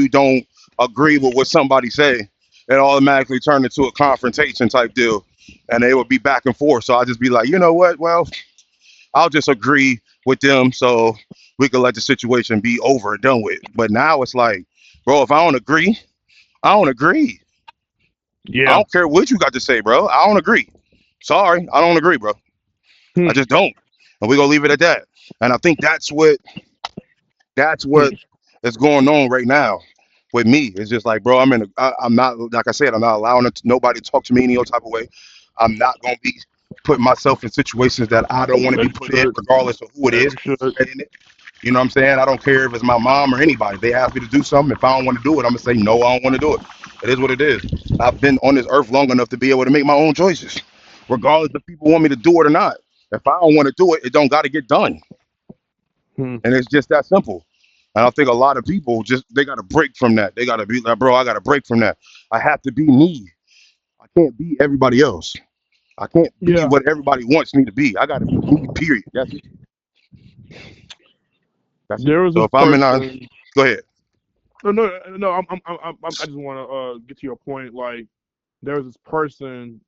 [SPEAKER 2] don't agree with what somebody say, it automatically turn into a confrontation type deal, and they would be back and forth. So I just be like, you know what? Well, I'll just agree with them so we can let the situation be over and done with. But now it's like, bro, if I don't agree, I don't agree. I
[SPEAKER 3] Yeah.
[SPEAKER 2] don't care what you got to say, bro. I don't agree. Sorry, I don't agree, bro. I
[SPEAKER 3] Hmm.
[SPEAKER 2] just don't, and we gonna leave it at that. And I think that's what
[SPEAKER 3] Hmm.
[SPEAKER 2] is going on right now with me. It's just like, bro, I'm not, like I said, I'm not allowing nobody to talk to me any other type of way. I'm not gonna be putting myself in situations that I don't want to
[SPEAKER 3] As
[SPEAKER 2] be
[SPEAKER 3] you
[SPEAKER 2] put in,
[SPEAKER 3] should.
[SPEAKER 2] regardless of who it
[SPEAKER 3] As
[SPEAKER 2] is.
[SPEAKER 3] you should.
[SPEAKER 2] And you know what I'm saying? I don't care if it's my mom or anybody. They ask me to do something. If I don't want to do it, I'm gonna say no. I don't want to do it. It is what it is. I've been on this earth long enough to be able to make my own choices, regardless if people want me to do it or not. If I don't want to do it, it don't got to get done,
[SPEAKER 3] Hmm.
[SPEAKER 2] and it's just that simple. And I think a lot of people just they got to break from that. They got to be like, bro, I got to break from that. I have to be me. I can't be everybody else. I can't be
[SPEAKER 3] Yeah.
[SPEAKER 2] what everybody wants me to be. I got to be me. Period. That's it. That's it.
[SPEAKER 3] There was
[SPEAKER 2] So
[SPEAKER 3] this
[SPEAKER 2] if I'm in a,
[SPEAKER 3] person.
[SPEAKER 2] go ahead.
[SPEAKER 3] No, no, no. I just want to get to your point. Like, there was this person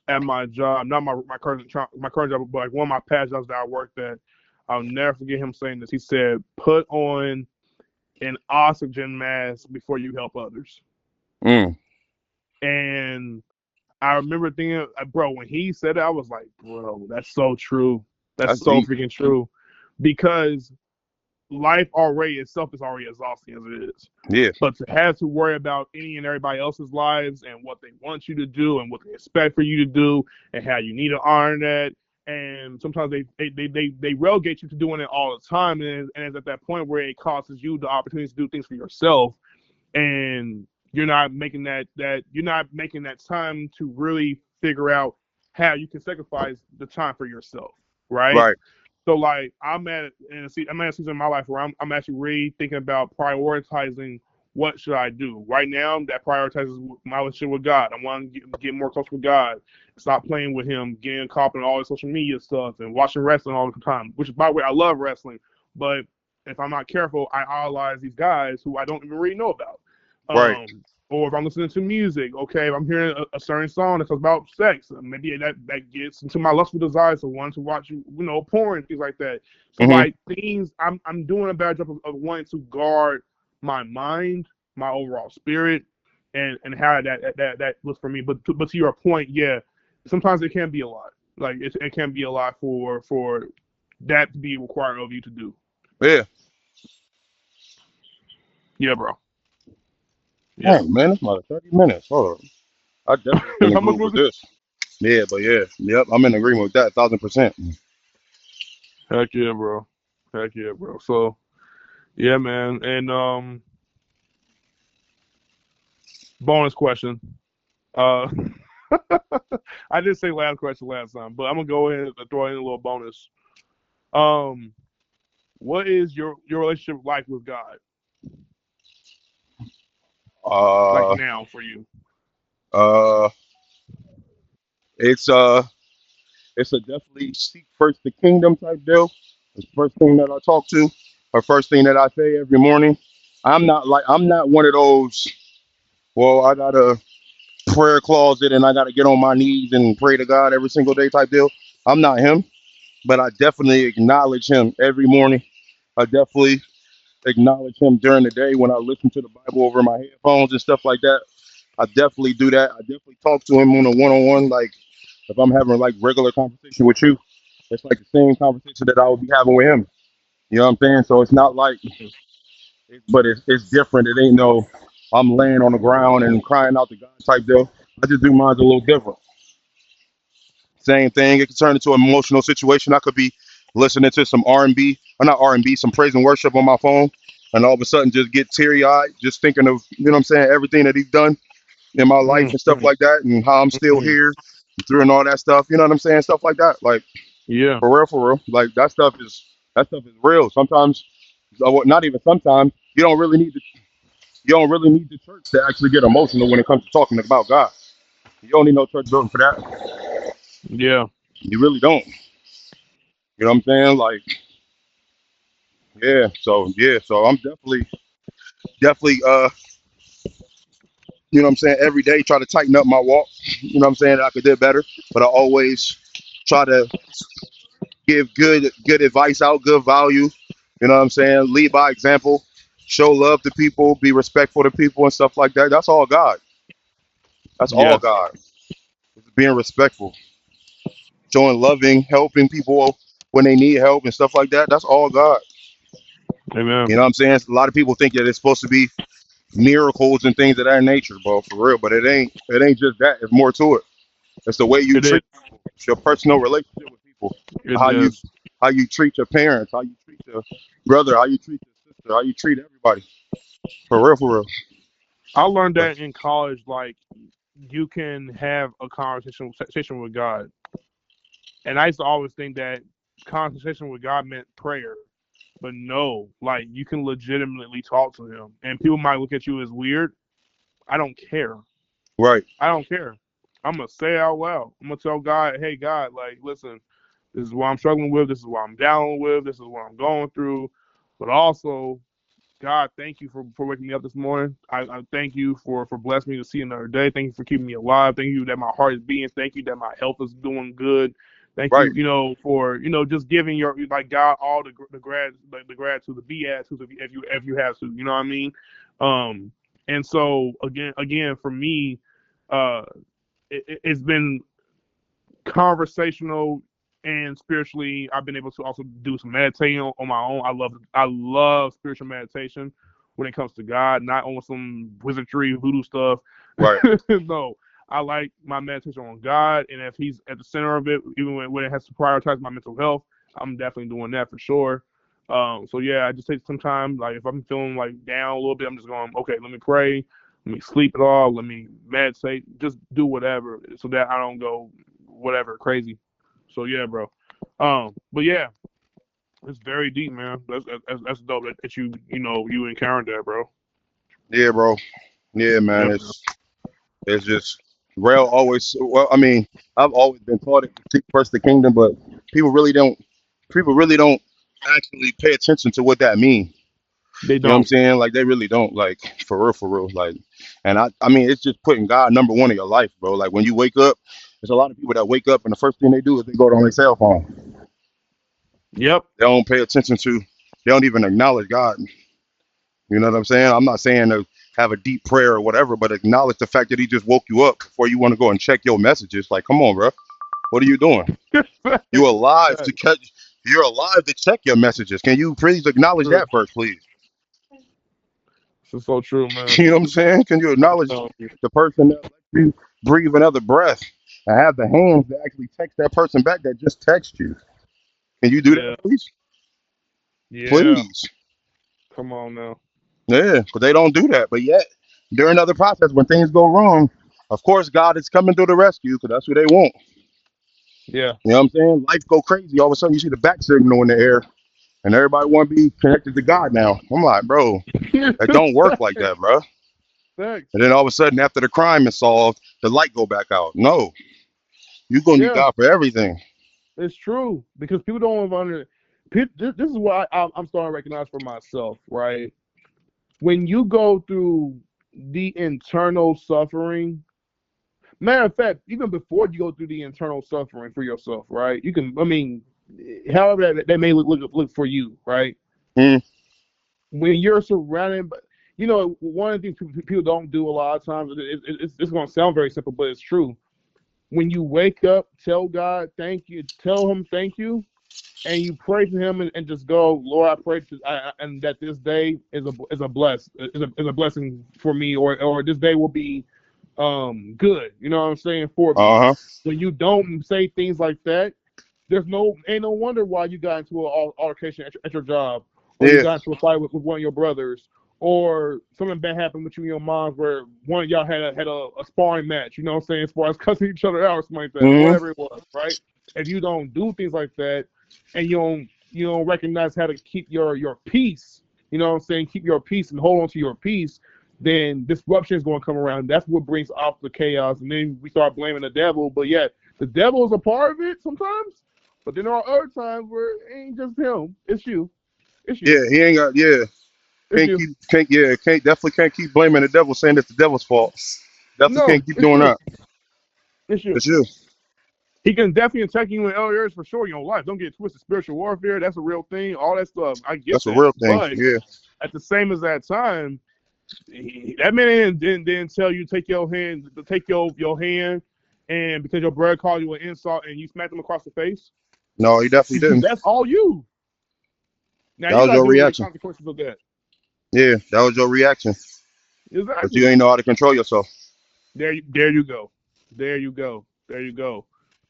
[SPEAKER 3] at my job, not my current job, but like one of my past jobs that I worked at. I'll never forget him saying this. He said, "Put on an oxygen mask before you help others."
[SPEAKER 2] Mm,
[SPEAKER 3] And I remember thinking, bro, when he said it, I was like, bro, that's so true. That's
[SPEAKER 2] that's
[SPEAKER 3] so
[SPEAKER 2] deep.
[SPEAKER 3] freaking true. Because life already itself is already exhausting as it is.
[SPEAKER 2] Yeah.
[SPEAKER 3] But to have to worry about any and everybody else's lives and what they want you to do and what they expect for you to do and how you need to honor that. And sometimes they relegate you to doing it all the time. And it's at that point where it costs you the opportunity to do things for yourself. And you're not making that time to really figure out how you can sacrifice the time for yourself, right?
[SPEAKER 2] Right.
[SPEAKER 3] So like I'm at a season in my life where I'm actually really thinking about prioritizing what should I do right now. That prioritizes my relationship with God. I want to get more close with God. Stop playing with Him, getting caught up in all the social media stuff and watching wrestling all the time. Which, by the way, I love wrestling, but if I'm not careful, I idolize these guys who I don't even really know about.
[SPEAKER 2] Right.
[SPEAKER 3] Or if I'm listening to music, okay, if I'm hearing a certain song that talks about sex, maybe that gets into my lustful desires of wanting to watch, porn, things like that. So
[SPEAKER 2] Hmm.
[SPEAKER 3] like things, I'm doing a bad job of wanting to guard my mind, my overall spirit, and how that looks for me. But to your point, yeah, sometimes it can be a lot. Like it can be a lot for that to be required of you to do.
[SPEAKER 2] Yeah.
[SPEAKER 3] Yeah, bro. Yeah.
[SPEAKER 2] Dang, man, it's about 30 minutes. Hold on. I definitely can
[SPEAKER 3] How much
[SPEAKER 2] agree
[SPEAKER 3] was
[SPEAKER 2] with
[SPEAKER 3] it?
[SPEAKER 2] this. Yeah, but yeah. Yep. I'm in agreement with that 1,000%.
[SPEAKER 3] Heck yeah, bro. Heck yeah, bro. So yeah, man. And bonus question. Uh, I did say last question last time, but I'm gonna go ahead and throw in a little bonus. Um, what is your relationship like with God? Like
[SPEAKER 2] Uh,
[SPEAKER 3] now for you?
[SPEAKER 2] uh, it's it's a definitely seek first the kingdom type deal. It's the first thing that I talk to, or first thing that I say every morning. I'm not one of those. Well, I got a prayer closet and I got to get on my knees and pray to God every single day type deal. I'm not him, but I definitely acknowledge him every morning. I definitely acknowledge him during the day when I listen to the Bible over my headphones and stuff like that. I definitely do that. I definitely talk to him on a one-on-one, like if I'm having like regular conversation with you, it's like the same conversation that I would be having with him. You know what I'm saying? So it's not like, but it's different. It ain't no, I'm laying on the ground and crying out to God type deal. I just do mine a little different. Same thing. It can turn into an emotional situation. I could be listening to some R&B, or not R&B, some praise and worship on my phone, and all of a sudden just get teary eyed, just thinking of, you know what I'm saying, everything that he's done in my life and stuff
[SPEAKER 3] Mm-hmm.
[SPEAKER 2] like that, and how I'm still
[SPEAKER 3] Mm-hmm.
[SPEAKER 2] here through and all that stuff. You know what I'm saying? Stuff like that. Like
[SPEAKER 3] Yeah.
[SPEAKER 2] for real. Like that stuff is real. Sometimes, not even sometimes, you don't really need the church to actually get emotional when it comes to talking about God. You don't need no church building for that.
[SPEAKER 3] Yeah.
[SPEAKER 2] You really don't. You know what I'm saying? Like, So I'm definitely you know what I'm saying, every day try to tighten up my walk. You know what I'm saying? I could do better. But I always try to give good advice out, good value. You know what I'm saying? Lead by example, show love to people, be respectful to people and stuff like that. That's all God. That's all
[SPEAKER 3] Yes.
[SPEAKER 2] God. Being respectful, showing loving, helping people when they need help and stuff like that. That's all God.
[SPEAKER 3] Amen.
[SPEAKER 2] You know what I'm saying? A lot of people think that it's supposed to be miracles and things of that nature, bro, for real. But it ain't. It ain't just that. It's more to it. It's the way you
[SPEAKER 3] It is.
[SPEAKER 2] treat people. It's your personal relationship with people.
[SPEAKER 3] It
[SPEAKER 2] How you
[SPEAKER 3] is.
[SPEAKER 2] how you treat your parents. How you treat your brother. How you treat your sister. How you treat everybody. For real, for real.
[SPEAKER 3] I learned
[SPEAKER 2] But
[SPEAKER 3] that in college. Like, you can have a conversation with God, and I used to always think that conversation with God meant prayer, but no. Like, you can legitimately talk to Him, and people might look at you as weird. I don't care.
[SPEAKER 2] right,
[SPEAKER 3] I don't care. I'm gonna say it out loud. I'm gonna tell God, "Hey, God, like, listen, this is what I'm struggling with. This is what I'm down with. This is what I'm going through." But also, God, thank you for waking me up this morning. I thank you for blessing me to see another day. Thank you for keeping me alive. Thank you that my heart is beating. Thank you that my health is doing good. Thank
[SPEAKER 2] right,
[SPEAKER 3] you, for just giving your, like, God, all the gratitude, the beatitude, if you have to. You know what I mean? And so again for me, uh, it's been conversational and spiritually. I've been able to also do some meditating on my own. I love spiritual meditation when it comes to God, not on some wizardry voodoo stuff.
[SPEAKER 2] right.
[SPEAKER 3] No, I like my meditation on God, and if He's at the center of it, even when it has to prioritize my mental health, I'm definitely doing that for sure. So yeah, I just take some time. Like, if I'm feeling like down a little bit, I'm just going, okay, let me pray, let me sleep it off, let me meditate, just do whatever so that I don't go whatever crazy. So yeah, bro. But yeah, it's very deep, man. That's dope that you encountered that, bro.
[SPEAKER 2] Yeah, bro. Yeah,
[SPEAKER 3] Yeah,
[SPEAKER 2] man.
[SPEAKER 3] man.
[SPEAKER 2] It's just rail always. Well, I mean, I've always been taught it to seek first the kingdom, but people really don't. People really don't actually pay attention to what that means.
[SPEAKER 3] They
[SPEAKER 2] You know what I'm
[SPEAKER 3] don't.
[SPEAKER 2] saying? Like they really don't. Like for real, for real. Like, and I mean, it's just putting God number one in your life, bro. Like when you wake up, there's a lot of people that wake up and the first thing they do is they go on their cell phone.
[SPEAKER 3] Yep.
[SPEAKER 2] They don't pay attention to. They don't even acknowledge God. You know what I'm saying? I'm not saying to have a deep prayer or whatever, but acknowledge the fact that He just woke you up before you want to go and check your messages. Like, come on, bro. What are you doing? You alive to
[SPEAKER 3] Facts.
[SPEAKER 2] catch? You're alive to check your messages. Can you please acknowledge
[SPEAKER 3] True.
[SPEAKER 2] that first, please?
[SPEAKER 3] This is so true, man.
[SPEAKER 2] You know what I'm saying? Can you
[SPEAKER 3] I'm
[SPEAKER 2] acknowledge
[SPEAKER 3] telling you.
[SPEAKER 2] the person that lets you breathe another breath and have the hands to actually text that person back that just texted you? Can you do that,
[SPEAKER 3] Yeah.
[SPEAKER 2] please?
[SPEAKER 3] Yeah.
[SPEAKER 2] Please.
[SPEAKER 3] Come on now.
[SPEAKER 2] Yeah, because they don't do that. But yet, during other process, when things go wrong, of course, God is coming to the rescue because that's what they want.
[SPEAKER 3] Yeah.
[SPEAKER 2] You know what I'm saying? Life go crazy. All of a sudden, you see the back signal in the air, and everybody want to be connected to God now. I'm like, bro, it don't work like
[SPEAKER 3] Facts.
[SPEAKER 2] that, bro.
[SPEAKER 3] Facts.
[SPEAKER 2] And then all of a sudden, after the crime is solved, the light go back out. No, you gonna need
[SPEAKER 3] Yeah.
[SPEAKER 2] God for everything.
[SPEAKER 3] It's true because people don't under. This is what I'm starting to recognize for myself, right? When you go through the internal suffering, matter of fact, even before you go through the internal suffering for yourself, right? You can, I mean, however that may look for you, right?
[SPEAKER 2] Mm,
[SPEAKER 3] When you're surrounded, by, one of the things people don't do a lot of times, it's going to sound very simple, but it's true. When you wake up, tell God thank you, tell Him thank you, and you pray to Him and just go, Lord, I pray and that this day is a blessing for me, or this day will be good. You know what I'm saying, for me.
[SPEAKER 2] uh-huh.
[SPEAKER 3] When you don't say things like that, ain't no wonder why you got into an altercation at your job, or
[SPEAKER 2] Yeah.
[SPEAKER 3] you got into a fight with one of your brothers, or something bad happened with you and your mom where one of y'all had a sparring match, you know what I'm saying, as far as cussing each other out or something like that, whatever it was, right? If you don't do things like that and you don't recognize how to keep your peace, you know what I'm saying, keep your peace and hold on to your peace, then disruption is going to come around. That's what brings off the chaos, and then we start blaming the devil. But yeah, the devil is a part of it sometimes, but then there are other times where it ain't just him, it's you. It's you.
[SPEAKER 2] Yeah, he ain't got. Yeah,
[SPEAKER 3] It's you.
[SPEAKER 2] definitely can't keep blaming the devil, saying it's the devil's fault. Definitely
[SPEAKER 3] No,
[SPEAKER 2] can't keep
[SPEAKER 3] it's
[SPEAKER 2] doing
[SPEAKER 3] you.
[SPEAKER 2] that.
[SPEAKER 3] It's you.
[SPEAKER 2] It's you.
[SPEAKER 3] He can definitely attack you in other areas for sure in your life. Don't get it twisted. Spiritual warfare, that's a real thing. All that stuff, I get
[SPEAKER 2] That's a
[SPEAKER 3] that.
[SPEAKER 2] real thing.
[SPEAKER 3] But
[SPEAKER 2] Yeah.
[SPEAKER 3] at the same as that time, that man didn't tell you to take your hand, and because your brother called you an insult and you smacked him across the face.
[SPEAKER 2] No, he definitely didn't.
[SPEAKER 3] That's all you. Now
[SPEAKER 2] That
[SPEAKER 3] you
[SPEAKER 2] was
[SPEAKER 3] gotta
[SPEAKER 2] your
[SPEAKER 3] deal with the
[SPEAKER 2] reaction.
[SPEAKER 3] consequences of that.
[SPEAKER 2] Yeah, that was your reaction. But you
[SPEAKER 3] Exactly.
[SPEAKER 2] ain't know how to control yourself.
[SPEAKER 3] There you go. There you go. There you go.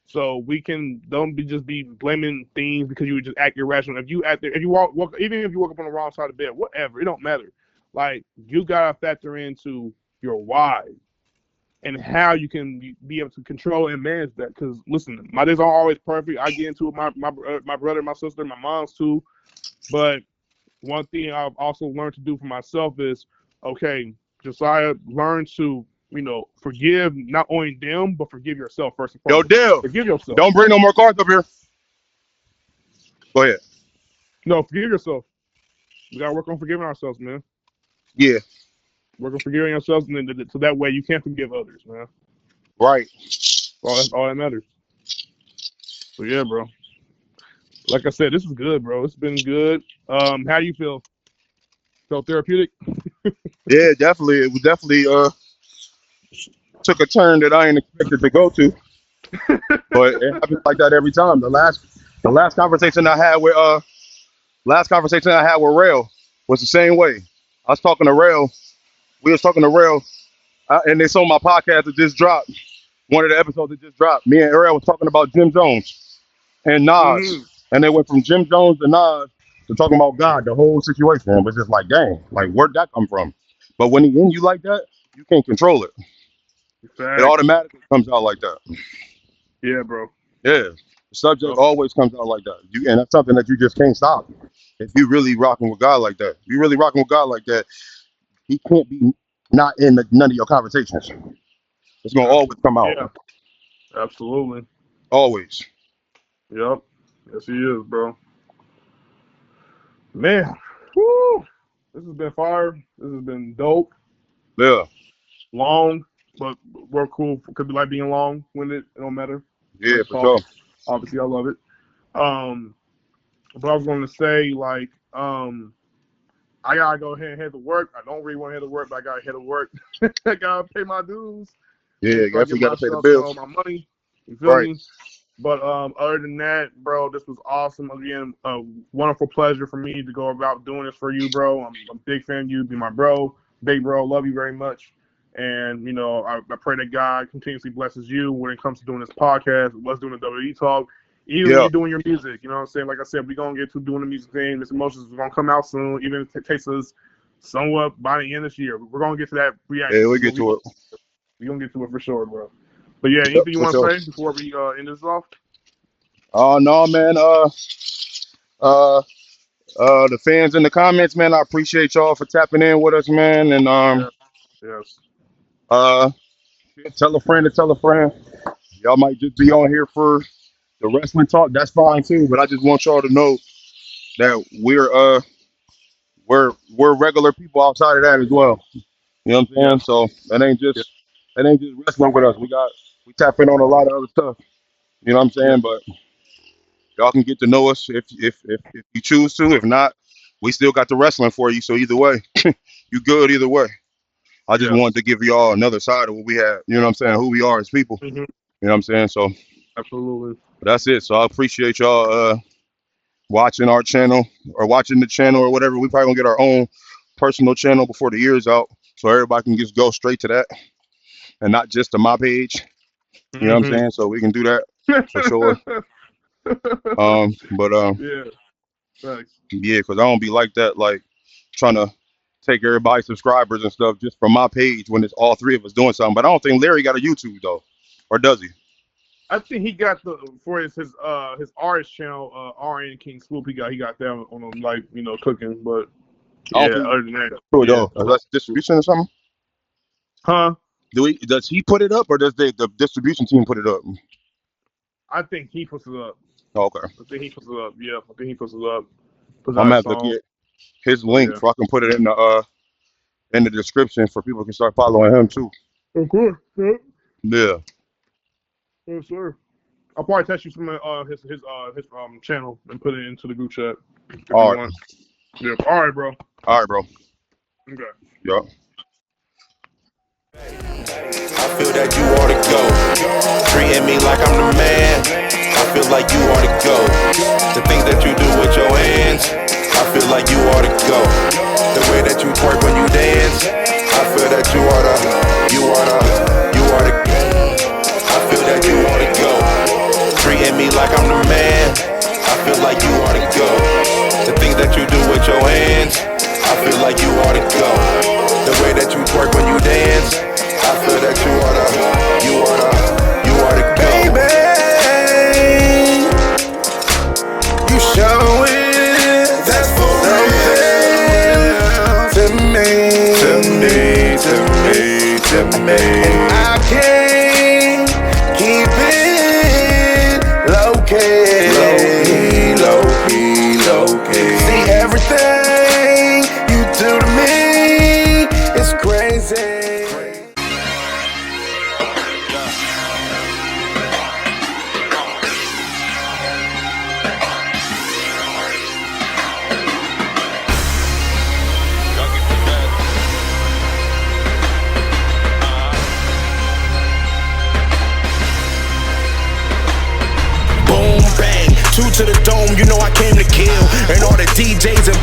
[SPEAKER 3] So we don't be blaming things because you just act irrational. If you act there, if you walk, even if you woke up on the wrong side of the bed, whatever, it don't matter. Like you gotta factor into your why and how you can be able to control and manage that. Because listen, my days aren't always perfect. I get into it. My brother, my sister, my mom's too. But one thing I've also learned to do for myself is, okay, Josiah, learn to, forgive not only them, but forgive yourself first and
[SPEAKER 2] Yo,
[SPEAKER 3] foremost.
[SPEAKER 2] Dill,
[SPEAKER 3] Forgive yourself.
[SPEAKER 2] don't bring no more cards up here. Go ahead.
[SPEAKER 3] No, forgive yourself. We gotta work on forgiving ourselves, man.
[SPEAKER 2] Yeah.
[SPEAKER 3] Work on forgiving ourselves, and then so that way you can forgive others, man.
[SPEAKER 2] Right.
[SPEAKER 3] That's all that matters. So yeah, bro. Like I said, this is good, bro. It's been good. How do you feel? Felt therapeutic?
[SPEAKER 2] Yeah, definitely. It was definitely took a turn that I ain't expected to go to, but it happens like that every time. The last conversation I had with Rail was the same way. I was talking to Rail. We was talking to Rail, and they saw my podcast that just dropped. One of the episodes that just dropped. Me and Rail was talking about Jim Jones and
[SPEAKER 3] Mm-hmm.
[SPEAKER 2] Nas, and they went from Jim Jones to Nas to talking about God, the whole situation. It was just like, dang, like where'd that come from? But when he in you like that, you can't control it. It
[SPEAKER 3] Facts.
[SPEAKER 2] automatically comes out like that.
[SPEAKER 3] Yeah, bro.
[SPEAKER 2] Yeah, the subject
[SPEAKER 3] Yep.
[SPEAKER 2] always comes out like that. And that's something that you just can't stop. If you really rocking with God like that, you really rocking with God like that, he can't be not in none of your conversations. It's gonna always come out.
[SPEAKER 3] Yeah. Absolutely.
[SPEAKER 2] Always.
[SPEAKER 3] Yep. Yes, he is, bro. Man, whoo! This has been fire. This has been dope.
[SPEAKER 2] Yeah.
[SPEAKER 3] Long, but we're cool. Could be like being long winded. It don't matter.
[SPEAKER 2] Yeah,
[SPEAKER 3] Let's
[SPEAKER 2] for
[SPEAKER 3] talk.
[SPEAKER 2] sure.
[SPEAKER 3] Obviously, I love it. But I was going to say, like, I gotta go ahead and head to work. I don't really want to head to work, but I gotta head to work. I gotta pay my dues
[SPEAKER 2] Yeah,
[SPEAKER 3] and
[SPEAKER 2] you
[SPEAKER 3] start
[SPEAKER 2] definitely
[SPEAKER 3] getting
[SPEAKER 2] got to pay the
[SPEAKER 3] myself,
[SPEAKER 2] bills.
[SPEAKER 3] my money. You feel
[SPEAKER 2] Right.
[SPEAKER 3] me? But other than that, bro, this was awesome. Again, a wonderful pleasure for me to go about doing this for you, bro. I'm a big fan of you. Be my bro, big bro. Love you very much. And I pray that God continuously blesses you when it comes to doing this podcast. Let's doing the WWE talk. Even when
[SPEAKER 2] Yeah.
[SPEAKER 3] you're doing your music, you know what I'm saying? Like I said, we're going to get to doing the music thing. This Emotions is going to come out soon, even if it takes us somewhat by the end of this year. We're going to get to that reaction.
[SPEAKER 2] Yeah, we get to it.
[SPEAKER 3] We're going to get to it for sure, bro. But yeah,
[SPEAKER 2] Yep,
[SPEAKER 3] anything you
[SPEAKER 2] for
[SPEAKER 3] want to
[SPEAKER 2] sure.
[SPEAKER 3] say before we end this off?
[SPEAKER 2] Oh no, man. Uh, the fans in the comments, man. I appreciate y'all for tapping in with us, man. And
[SPEAKER 3] Yeah. Yes.
[SPEAKER 2] uh, tell a friend to tell a friend. Y'all might just be on here for the wrestling talk. That's fine too. But I just want y'all to know that we're regular people outside of that as well. You know what I'm
[SPEAKER 3] Yeah.
[SPEAKER 2] saying? So
[SPEAKER 3] Yeah.
[SPEAKER 2] that ain't just wrestling with us. We tap in on a lot of other stuff. You know what I'm
[SPEAKER 3] Yeah.
[SPEAKER 2] saying? But y'all can get to know us if you choose to. If not, we still got the wrestling for you. So either way, you good either way. I just
[SPEAKER 3] Yes.
[SPEAKER 2] wanted to give y'all another side of what we have. You know what I'm saying? Who we are as people.
[SPEAKER 3] Mm-hmm.
[SPEAKER 2] You know what I'm saying? So
[SPEAKER 3] Absolutely.
[SPEAKER 2] that's it. So I appreciate y'all watching our channel or watching the channel or whatever. We probably gonna get our own personal channel before the year's out, so everybody can just go straight to that and not just to my page. You know what I'm
[SPEAKER 3] Mm-hmm.
[SPEAKER 2] saying? So we can do that for sure. But
[SPEAKER 3] Yeah. Facts.
[SPEAKER 2] Yeah, because I don't be like that, like trying to take everybody's subscribers and stuff just from my page when it's all three of us doing something. But I don't think Larry got a YouTube though, or does he?
[SPEAKER 3] I think he got for his artist channel, RN King Swoop. He got that on him, like, you know, cooking. But
[SPEAKER 2] I
[SPEAKER 3] yeah,
[SPEAKER 2] don't think
[SPEAKER 3] other than that,
[SPEAKER 2] sure
[SPEAKER 3] yeah.
[SPEAKER 2] though. That's distribution or something.
[SPEAKER 3] Huh?
[SPEAKER 2] Does he put it up or does the distribution team put it up?
[SPEAKER 3] I think he puts it up.
[SPEAKER 2] Oh, okay.
[SPEAKER 3] I think he puts it up. Yeah, I think he puts it up. Puts
[SPEAKER 2] I'm
[SPEAKER 3] out
[SPEAKER 2] gonna
[SPEAKER 3] a
[SPEAKER 2] have to
[SPEAKER 3] song.
[SPEAKER 2] get his link
[SPEAKER 3] Yeah.
[SPEAKER 2] so I can put it in the description for people can start following him too.
[SPEAKER 3] Of course. Yeah.
[SPEAKER 2] Yeah.
[SPEAKER 3] Yes, sir. I'll probably text you some his channel and put it into the group chat if you
[SPEAKER 2] All right.
[SPEAKER 3] want. Yeah. All right, bro.
[SPEAKER 2] All right, bro.
[SPEAKER 3] Okay.
[SPEAKER 2] Yup.
[SPEAKER 1] I feel that you ought to go. Treating me like I'm the man. I feel like you ought to go. The things that you do with your hands, I feel like you ought to go. The way that you twerk when you dance, I feel that you ought to go. I feel that you ought to go. Treating me like I'm the man. I feel like you ought to go. The things that you do with your hands, I feel like you ought to go. The way that you twerk when you dance, I feel that you ought to go. Baby, you show it. That's for real. To me. And I can't keep it low key. See, everything you do to me is crazy. Two to the dome, you know I came to kill. And all the DJs and